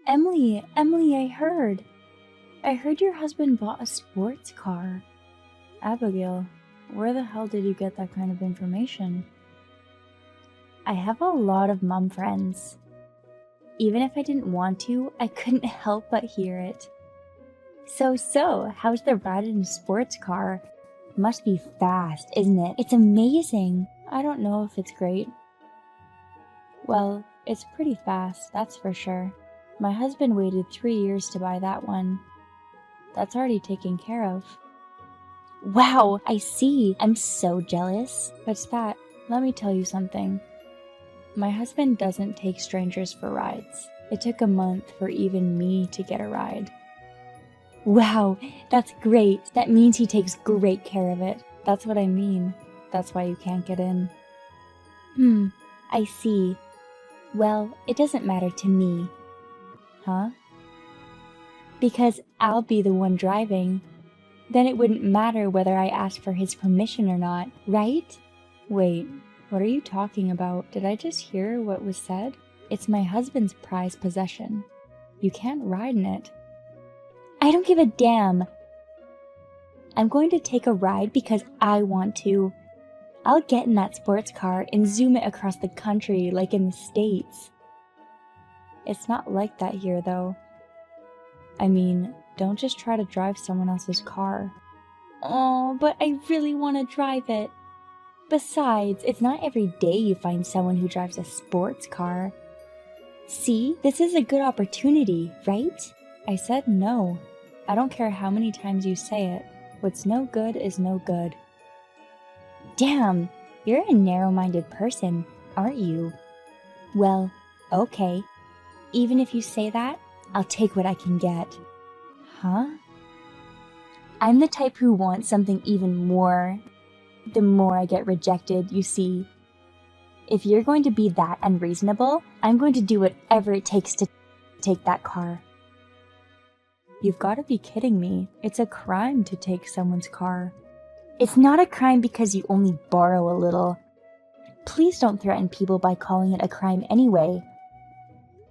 Emily, I heard your husband bought a sports car. Abigail, where the hell did you get that kind of information? I have a lot of mom friends. Even if I didn't want to, I couldn't help but hear it. So, how's the ride in a sports car? Must be fast, isn't it? It's amazing. I don't know if it's great. Well, it's pretty fast, that's for sure. My husband waited 3 years to buy that one. That's already taken care of. Wow, I see. I'm so jealous. What's that? Let me tell you something. My husband doesn't take strangers for rides. It took a month for even me to get a ride. Wow, that's great. That means he takes great care of it. That's what I mean. That's why you can't get in. I see. Well, it doesn't matter to me. Huh? Because I'll be the one driving. Then it wouldn't matter whether I asked for his permission or not, right? Wait, what are you talking about? Did I just hear what was said? It's my husband's prized possession. You can't ride in it. I don't give a damn. I'm going to take a ride because I want to. I'll get in that sports car and zoom it across the country like in the States. It's not like that here, though. I mean, don't just try to drive someone else's car. Oh, but I really want to drive it. Besides, it's not every day you find someone who drives a sports car. See, this is a good opportunity, right? I said no. I don't care how many times you say it. What's no good is no good. Damn, you're a narrow-minded person, aren't you? Well, okay. Even if you say that, I'll take what I can get. Huh? I'm the type who wants something even more. The more I get rejected, you see. If you're going to be that unreasonable, I'm going to do whatever it takes to take that car. You've got to be kidding me. It's a crime to take someone's car. It's not a crime because you only borrow a little. Please don't threaten people by calling it a crime anyway.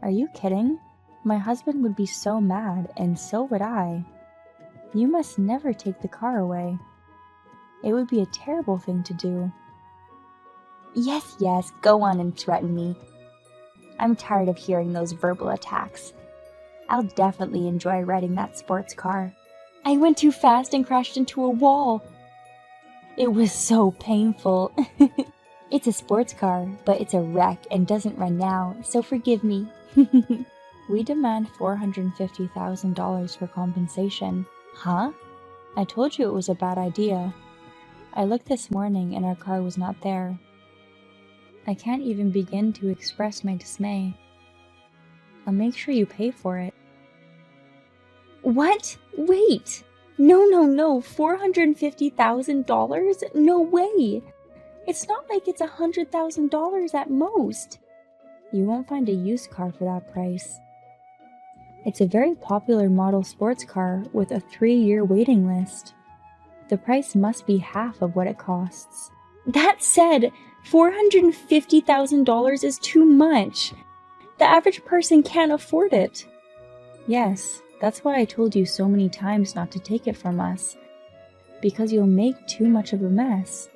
Are you kidding? My husband would be so mad, and so would I. You must never take the car away. It would be a terrible thing to do. Yes, go on and threaten me. I'm tired of hearing those verbal attacks. I'll definitely enjoy riding that sports car. I went too fast and crashed into a wall. It was so painful. It's a sports car, but it's a wreck and doesn't run now, so forgive me. We demand $450,000 for compensation. Huh? I told you it was a bad idea. I looked this morning and our car was not there. I can't even begin to express my dismay. I'll make sure you pay for it. What? Wait! No, $450,000? No way! It's not like it's $100,000 at most. You won't find a used car for that price. It's a very popular model sports car with a 3-year waiting list. The price must be half of what it costs. That said, $450,000 is too much. The average person can't afford it. Yes, that's why I told you so many times not to take it from us. Because you'll make too much of a mess.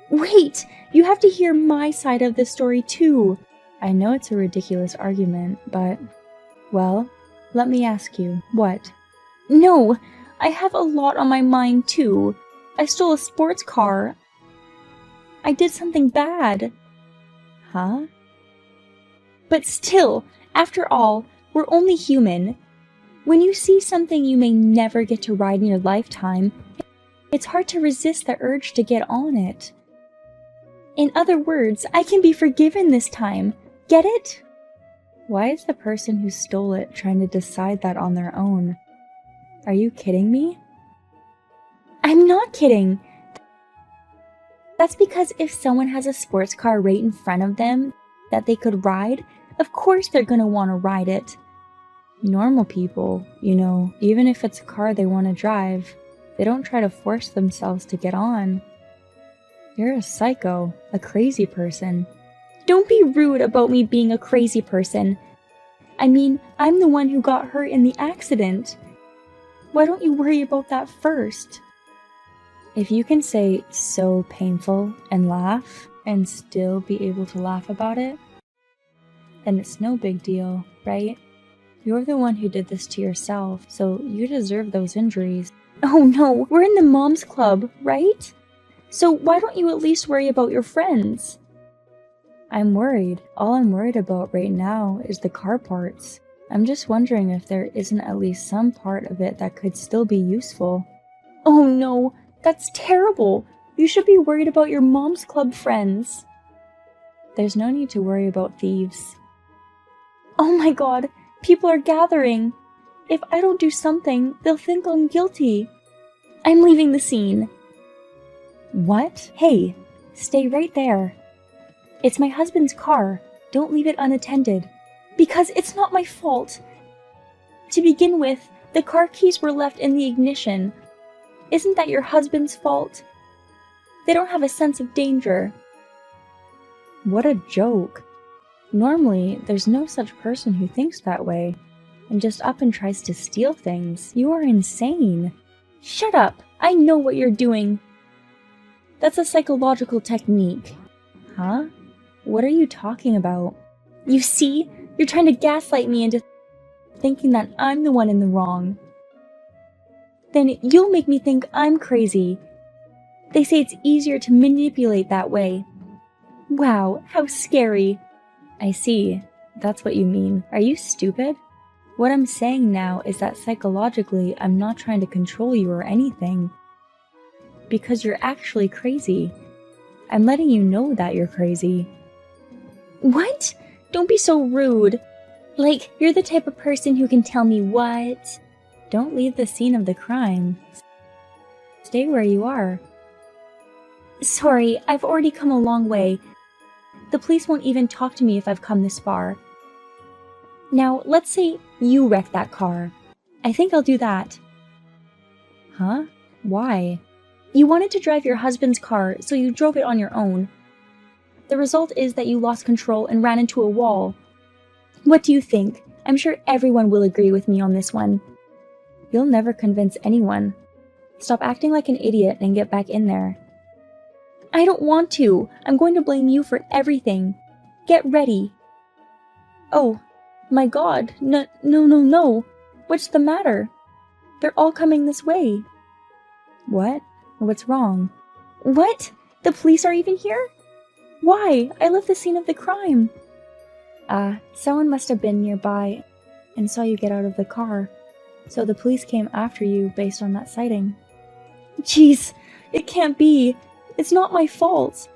Wait! You have to hear my side of the story too. I know it's a ridiculous argument, but... Well, let me ask you, what? No! I have a lot on my mind too. I stole a sports car. I did something bad. Huh? But still, after all, we're only human. When you see something you may never get to ride in your lifetime, it's hard to resist the urge to get on it. In other words, I can be forgiven this time. Get it? Why is the person who stole it trying to decide that on their own? Are you kidding me? I'm not kidding. That's because if someone has a sports car right in front of them that they could ride, of course they're gonna want to ride it. Normal people, you know, even if it's a car they want to drive, they don't try to force themselves to get on. You're a psycho, a crazy person. Don't be rude about me being a crazy person. I mean, I'm the one who got hurt in the accident. Why don't you worry about that first? If you can say so painful and laugh and still be able to laugh about it, then it's no big deal, right? You're the one who did this to yourself, so you deserve those injuries. Oh no, we're in the mom's club, right? So why don't you at least worry about your friends? I'm worried. All I'm worried about right now is the car parts. I'm just wondering if there isn't at least some part of it that could still be useful. Oh no, that's terrible. You should be worried about your mom's club friends. There's no need to worry about thieves. Oh my god, people are gathering. If I don't do something, they'll think I'm guilty. I'm leaving the scene. What? Hey, stay right there. It's my husband's car. Don't leave it unattended. Because it's not my fault. To begin with, the car keys were left in the ignition. Isn't that your husband's fault? They don't have a sense of danger. What a joke. Normally, there's no such person who thinks that way and just up and tries to steal things. You are insane. Shut up! I know what you're doing. That's a psychological technique. Huh? What are you talking about? You see? You're trying to gaslight me into thinking that I'm the one in the wrong. Then you'll make me think I'm crazy. They say it's easier to manipulate that way. Wow, how scary. I see. That's what you mean. Are you stupid? What I'm saying now is that psychologically, I'm not trying to control you or anything. Because you're actually crazy. I'm letting you know that you're crazy. What? Don't be so rude. Like, you're the type of person who can tell me what? Don't leave the scene of the crime. Stay where you are. Sorry, I've already come a long way. The police won't even talk to me if I've come this far. Now, let's say you wreck that car. I think I'll do that. Huh? Why? You wanted to drive your husband's car, so you drove it on your own. The result is that you lost control and ran into a wall. What do you think? I'm sure everyone will agree with me on this one. You'll never convince anyone. Stop acting like an idiot and get back in there. I don't want to. I'm going to blame you for everything. Get ready. Oh, my God. No. What's the matter? They're all coming this way. What? What's wrong? What? The police are even here? Why? I left the scene of the crime. Someone must have been nearby and saw you get out of the car. So the police came after you based on that sighting. Jeez, it can't be. It's not my fault.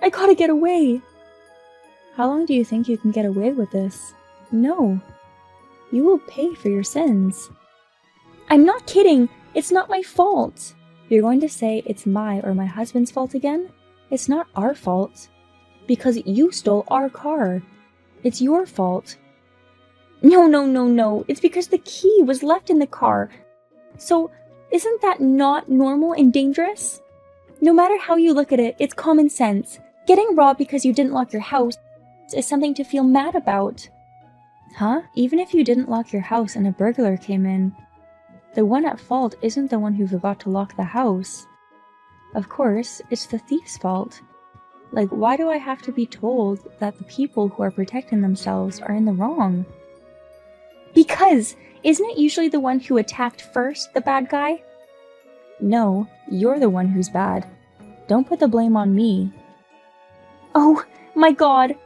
I gotta get away. How long do you think you can get away with this? No. You will pay for your sins. I'm not kidding. It's not my fault. You're going to say it's my or my husband's fault again? It's not our fault. Because you stole our car. It's your fault. No. It's because the key was left in the car. So, isn't that not normal and dangerous? No matter how you look at it, it's common sense. Getting robbed because you didn't lock your house is something to feel mad about. Huh? Even if you didn't lock your house and a burglar came in, the one at fault isn't the one who forgot to lock the house. Of course, it's the thief's fault. Like, why do I have to be told that the people who are protecting themselves are in the wrong? Because, isn't it usually the one who attacked first the bad guy? No, you're the one who's bad. Don't put the blame on me. Oh, my God.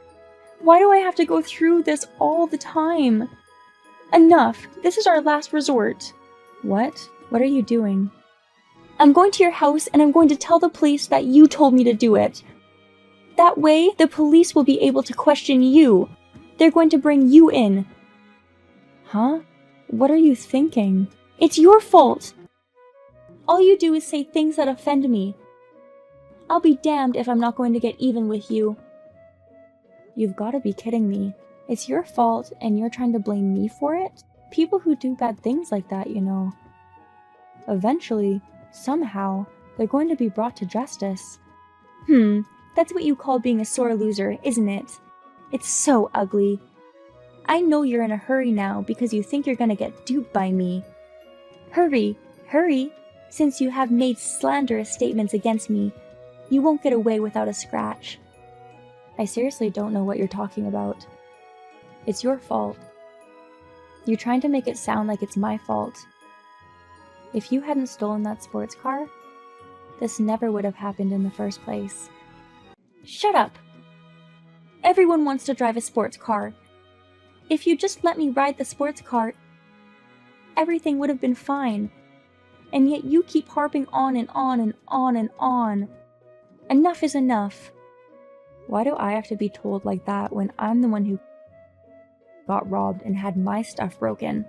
Why do I have to go through this all the time? Enough. This is our last resort. What? What are you doing? I'm going to your house and I'm going to tell the police that you told me to do it. That way, the police will be able to question you. They're going to bring you in. Huh? What are you thinking? It's your fault. All you do is say things that offend me. I'll be damned if I'm not going to get even with you. You've got to be kidding me. It's your fault and you're trying to blame me for it? People who do bad things like that, you know. Eventually, somehow, they're going to be brought to justice. That's what you call being a sore loser, isn't it? It's so ugly. I know you're in a hurry now because you think you're gonna get duped by me. Hurry, hurry, since you have made slanderous statements against me. You won't get away without a scratch. I seriously don't know what you're talking about. It's your fault. You're trying to make it sound like it's my fault. If you hadn't stolen that sports car, this never would have happened in the first place. Shut up! Everyone wants to drive a sports car. If you just let me ride the sports car, everything would have been fine. And yet you keep harping on and on and on and on. Enough is enough. Why do I have to be told like that when I'm the one who got robbed and had my stuff broken?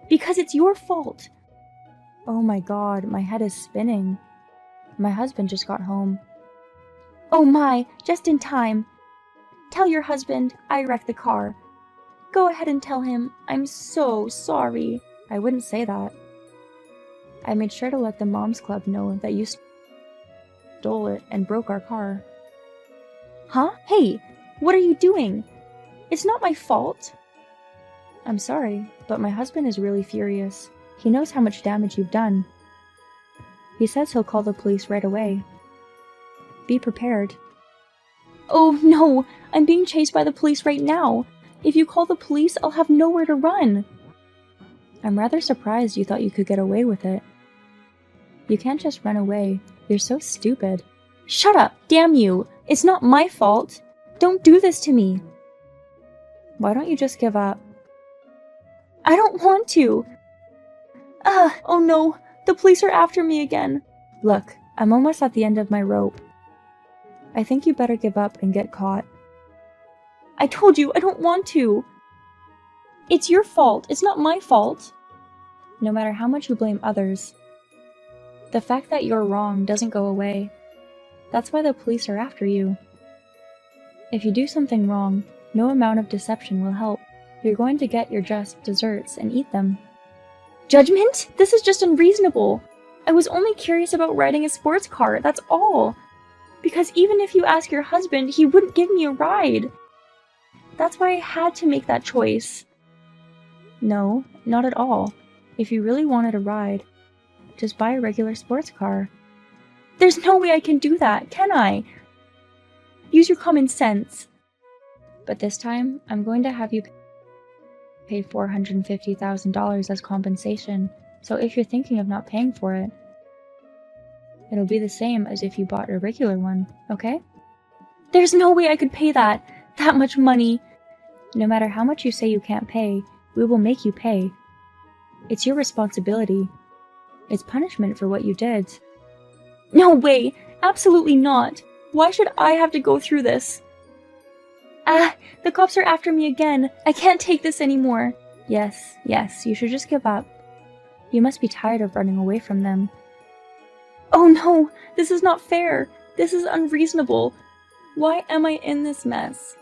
Because it's your fault. Oh my god, my head is spinning. My husband just got home. Oh my, just in time. Tell your husband I wrecked the car. Go ahead and tell him I'm so sorry. I wouldn't say that. I made sure to let the Moms Club know that you stole it and broke our car. Huh? Hey, what are you doing? It's not my fault. I'm sorry, but my husband is really furious. He knows how much damage you've done. He says he'll call the police right away. Be prepared. Oh no, I'm being chased by the police right now. If you call the police, I'll have nowhere to run. I'm rather surprised you thought you could get away with it. You can't just run away. You're so stupid. Shut up, damn you! It's not my fault! Don't do this to me! Why don't you just give up? I don't want to! Oh no, the police are after me again. Look, I'm almost at the end of my rope. I think you better give up and get caught. I told you, I don't want to! It's your fault, it's not my fault! No matter how much you blame others, the fact that you're wrong doesn't go away. That's why the police are after you. If you do something wrong, no amount of deception will help. You're going to get your just desserts and eat them. Judgment? This is just unreasonable. I was only curious about riding a sports car, that's all. Because even if you ask your husband, he wouldn't give me a ride. That's why I had to make that choice. No, not at all. If you really wanted a ride, just buy a regular sports car. There's no way I can do that, can I? Use your common sense. But this time, I'm going to have you pay $450,000 as compensation, so if you're thinking of not paying for it, it'll be the same as if you bought a regular one, okay? There's no way I could pay that much money. No matter how much you say you can't pay, we will make you pay. It's your responsibility. It's punishment for what you did. No way! Absolutely not! Why should I have to go through this? The cops are after me again. I can't take this anymore. Yes, you should just give up. You must be tired of running away from them. Oh no! This is not fair! This is unreasonable! Why am I in this mess?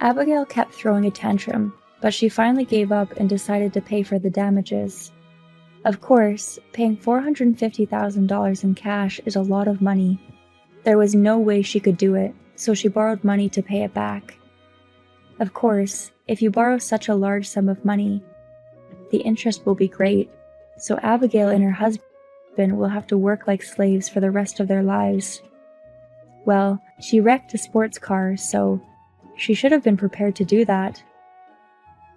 Abigail kept throwing a tantrum, but she finally gave up and decided to pay for the damages. Of course, paying $450,000 in cash is a lot of money. There was no way she could do it, so she borrowed money to pay it back. Of course, if you borrow such a large sum of money, the interest will be great, so Abigail and her husband will have to work like slaves for the rest of their lives. Well, she wrecked a sports car, so she should have been prepared to do that.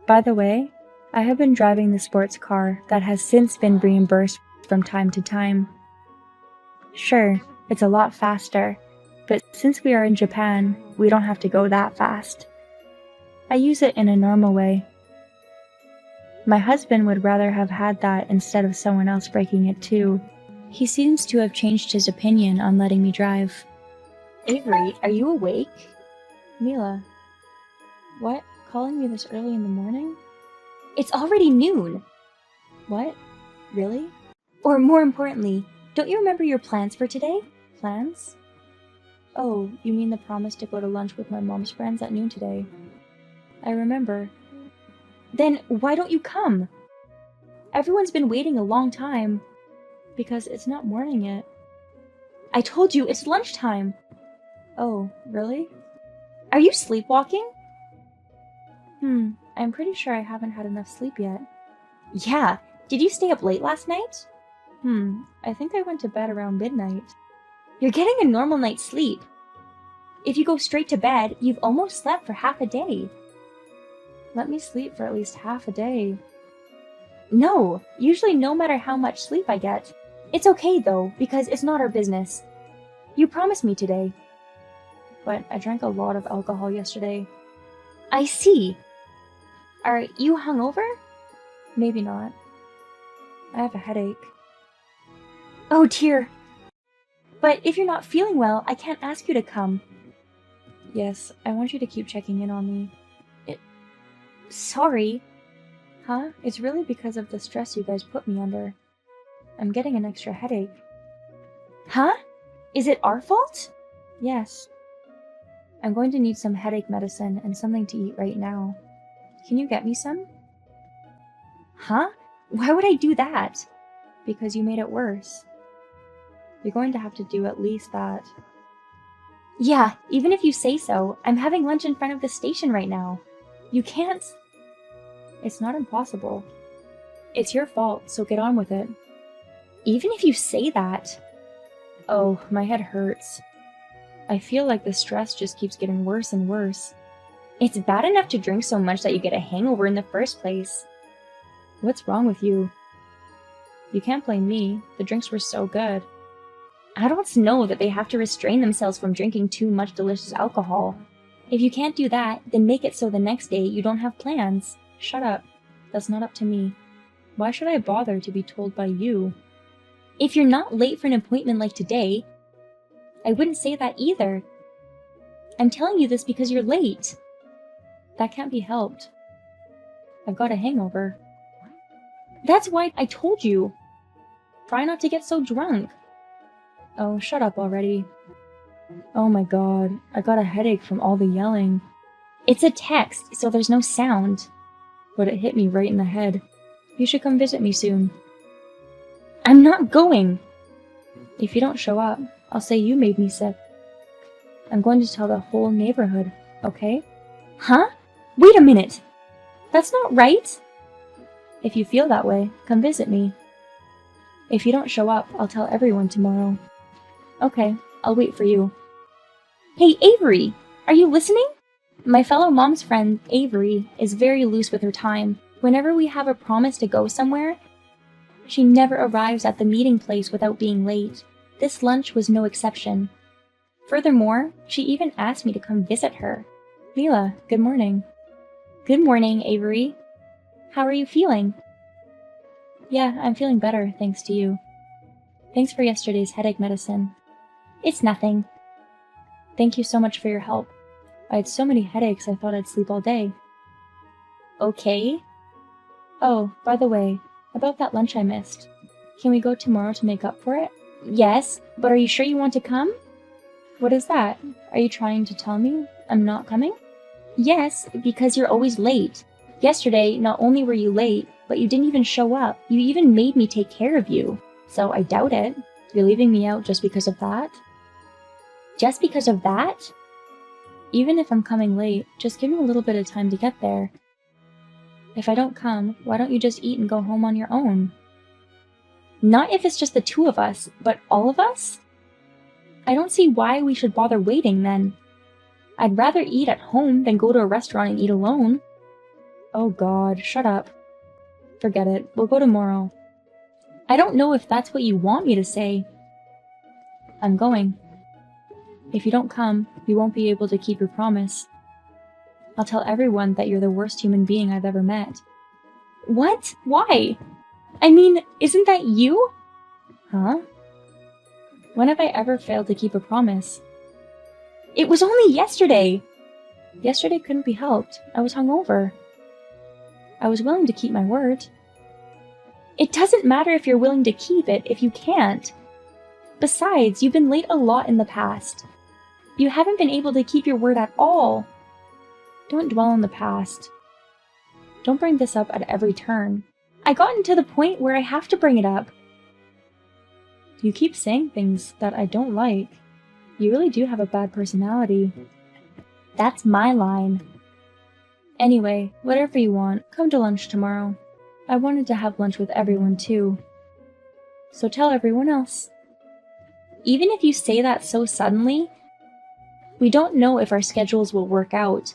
By the way, I have been driving the sports car that has since been reimbursed from time to time. Sure, it's a lot faster, but since we are in Japan, we don't have to go that fast. I use it in a normal way. My husband would rather have had that instead of someone else breaking it too. He seems to have changed his opinion on letting me drive. Avery, are you awake? Mila. What? Calling me this early in the morning? It's already noon! What? Really? Or more importantly, don't you remember your plans for today? Plans? Oh, you mean the promise to go to lunch with my mom's friends at noon today. I remember. Then why don't you come? Everyone's been waiting a long time. Because it's not morning yet. I told you, it's lunchtime! Oh, really? Are you sleepwalking? I'm pretty sure I haven't had enough sleep yet. Yeah, did you stay up late last night? I think I went to bed around midnight. You're getting a normal night's sleep. If you go straight to bed, you've almost slept for half a day. Let me sleep for at least half a day. No, usually no matter how much sleep I get. It's okay though, because it's not our business. You promised me today. But I drank a lot of alcohol yesterday. I see. Are you hungover? Maybe not. I have a headache. Oh dear. But if you're not feeling well, I can't ask you to come. Yes, I want you to keep checking in on me. Sorry. Huh? It's really because of the stress you guys put me under. I'm getting an extra headache. Huh? Is it our fault? Yes. I'm going to need some headache medicine and something to eat right now. Can you get me some? Huh? Why would I do that? Because you made it worse. You're going to have to do at least that. Yeah, even if you say so, I'm having lunch in front of the station right now. You can't... It's not impossible. It's your fault, so get on with it. Even if you say that... Oh, my head hurts. I feel like the stress just keeps getting worse and worse. It's bad enough to drink so much that you get a hangover in the first place. What's wrong with you? You can't blame me. The drinks were so good. Adults know that they have to restrain themselves from drinking too much delicious alcohol. If you can't do that, then make it so the next day you don't have plans. Shut up. That's not up to me. Why should I bother to be told by you? If you're not late for an appointment like today, I wouldn't say that either. I'm telling you this because you're late. That can't be helped. I've got a hangover. That's why I told you. Try not to get so drunk. Oh, shut up already. Oh my god, I got a headache from all the yelling. It's a text, so there's no sound. But it hit me right in the head. You should come visit me soon. I'm not going! If you don't show up, I'll say you made me sick. I'm going to tell the whole neighborhood, okay? Huh? Wait a minute! That's not right! If you feel that way, come visit me. If you don't show up, I'll tell everyone tomorrow. Okay, I'll wait for you. Hey, Avery! Are you listening? My fellow mom's friend, Avery, is very loose with her time. Whenever we have a promise to go somewhere, she never arrives at the meeting place without being late. This lunch was no exception. Furthermore, she even asked me to come visit her. Mila, good morning. Good morning, Avery. How are you feeling? Yeah, I'm feeling better, thanks to you. Thanks for yesterday's headache medicine. It's nothing. Thank you so much for your help. I had so many headaches I thought I'd sleep all day. Okay. Oh, by the way, about that lunch I missed. Can we go tomorrow to make up for it? Yes, but are you sure you want to come? What is that? Are you trying to tell me I'm not coming? Yes, because you're always late. Yesterday, not only were you late, but you didn't even show up. You even made me take care of you. So I doubt it. You're leaving me out just because of that? Just because of that? Even if I'm coming late, just give me a little bit of time to get there. If I don't come, why don't you just eat and go home on your own? Not if it's just the two of us, but all of us? I don't see why we should bother waiting then. I'd rather eat at home than go to a restaurant and eat alone. Oh god, shut up. Forget it, we'll go tomorrow. I don't know if that's what you want me to say. I'm going. If you don't come, you won't be able to keep your promise. I'll tell everyone that you're the worst human being I've ever met. What? Why? I mean, isn't that you? Huh? When have I ever failed to keep a promise? It was only yesterday! Yesterday couldn't be helped. I was hungover. I was willing to keep my word. It doesn't matter if you're willing to keep it if you can't. Besides, you've been late a lot in the past. You haven't been able to keep your word at all. Don't dwell on the past. Don't bring this up at every turn. I gotten to the point where I have to bring it up. You keep saying things that I don't like. You really do have a bad personality. That's my line. Anyway, whatever you want, come to lunch tomorrow. I wanted to have lunch with everyone too. So tell everyone else. Even if you say that so suddenly, we don't know if our schedules will work out.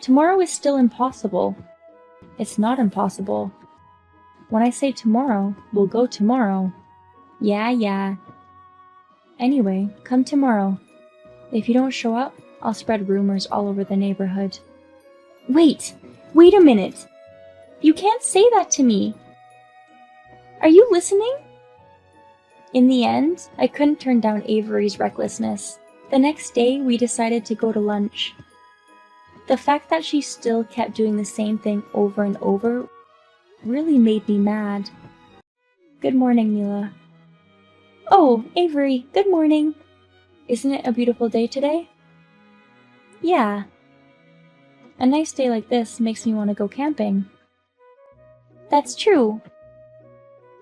Tomorrow is still impossible. It's not impossible. When I say tomorrow, we'll go tomorrow. Yeah. Anyway, come tomorrow. If you don't show up, I'll spread rumors all over the neighborhood. Wait a minute. You can't say that to me. Are you listening? In the end, I couldn't turn down Avery's recklessness. The next day, we decided to go to lunch. The fact that she still kept doing the same thing over and over really made me mad. Good morning, Mila. Oh, Avery, good morning. Isn't it a beautiful day today? Yeah. A nice day like this makes me want to go camping. That's true.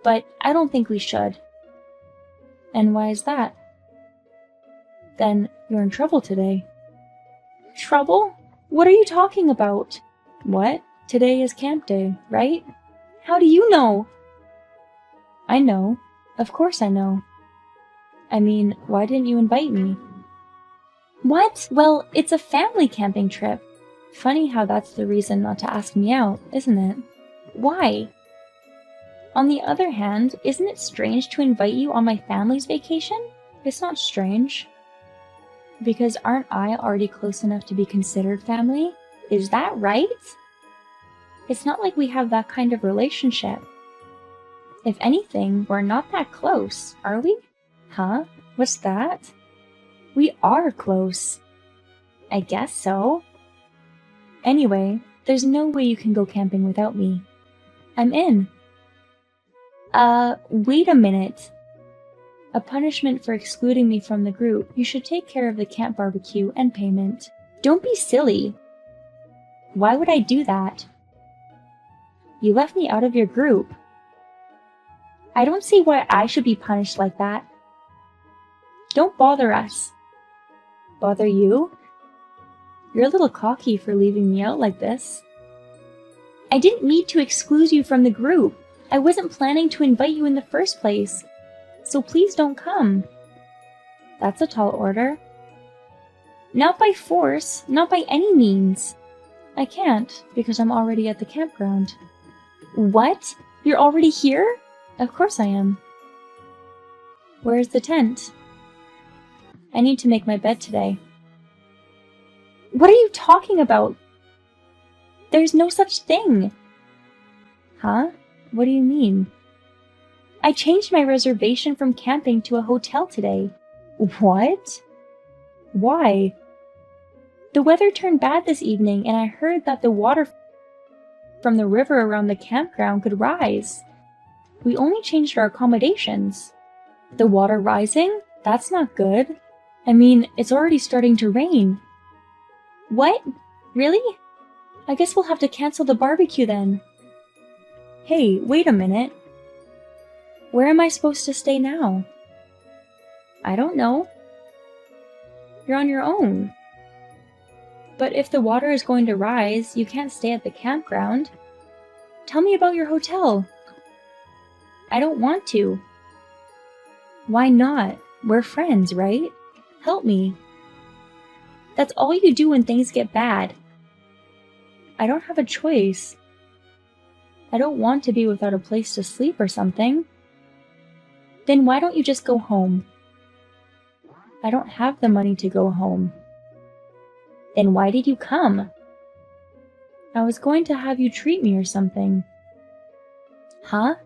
But I don't think we should. And why is that? Then you're in trouble today. Trouble? What are you talking about? What? Today is camp day, right? How do you know? I know. Of course I know. I mean, why didn't you invite me? What? Well, it's a family camping trip. Funny how that's the reason not to ask me out, isn't it? Why? On the other hand, isn't it strange to invite you on my family's vacation? It's not strange. Because aren't I already close enough to be considered family? Is that right? It's not like we have that kind of relationship. If anything, we're not that close, are we? Huh? What's that? We are close. I guess so. Anyway, there's no way you can go camping without me. I'm in. Wait a minute. A punishment for excluding me from the group. You should take care of the camp barbecue and payment. Don't be silly. Why would I do that? You left me out of your group. I don't see why I should be punished like that. Don't bother us. Bother you? You're a little cocky for leaving me out like this. I didn't mean to exclude you from the group. I wasn't planning to invite you in the first place. So please don't come. That's a tall order. Not by force, not by any means. I can't, because I'm already at the campground. What? You're already here? Of course I am. Where's the tent? I need to make my bed today. What are you talking about? There's no such thing. Huh? What do you mean? I changed my reservation from camping to a hotel today. What? Why? The weather turned bad this evening, and I heard that the water from the river around the campground could rise. We only changed our accommodations. The water rising? That's not good. I mean, it's already starting to rain. What? Really? I guess we'll have to cancel the barbecue then. Hey, wait a minute. Where am I supposed to stay now? I don't know. You're on your own. But if the water is going to rise, you can't stay at the campground. Tell me about your hotel. I don't want to. Why not? We're friends, right? Help me. That's all you do when things get bad. I don't have a choice. I don't want to be without a place to sleep or something. Then why don't you just go home? I don't have the money to go home. Then why did you come? I was going to have you treat me or something. Huh?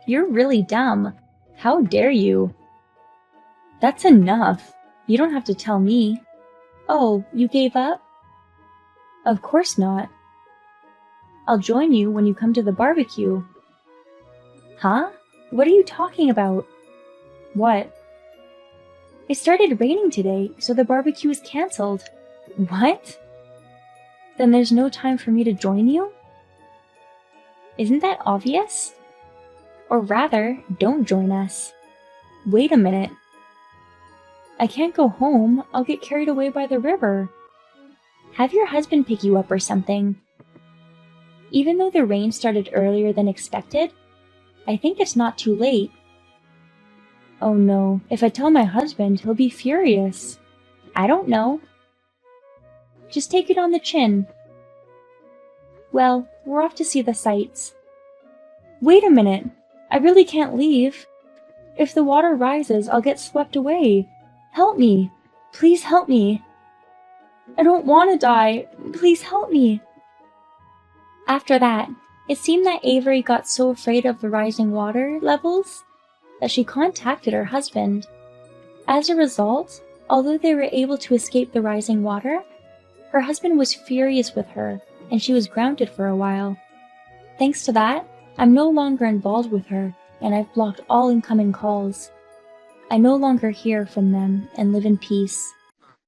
You're really dumb. How dare you? That's enough. You don't have to tell me. Oh, you gave up? Of course not. I'll join you when you come to the barbecue. Huh? What are you talking about? What? It started raining today, so the barbecue is cancelled. What? Then there's no time for me to join you? Isn't that obvious? Or rather, don't join us. Wait a minute. I can't go home. I'll get carried away by the river. Have your husband pick you up or something. Even though the rain started earlier than expected, I think it's not too late. Oh no, if I tell my husband, he'll be furious. I don't know. Just take it on the chin. Well, we're off to see the sights. Wait a minute! I really can't leave. If the water rises, I'll get swept away. Help me! Please help me! I don't want to die. Please help me! After that, it seemed that Avery got so afraid of the rising water levels that she contacted her husband. As a result, although they were able to escape the rising water, her husband was furious with her and she was grounded for a while. Thanks to that, I'm no longer involved with her and I've blocked all incoming calls. I no longer hear from them and live in peace.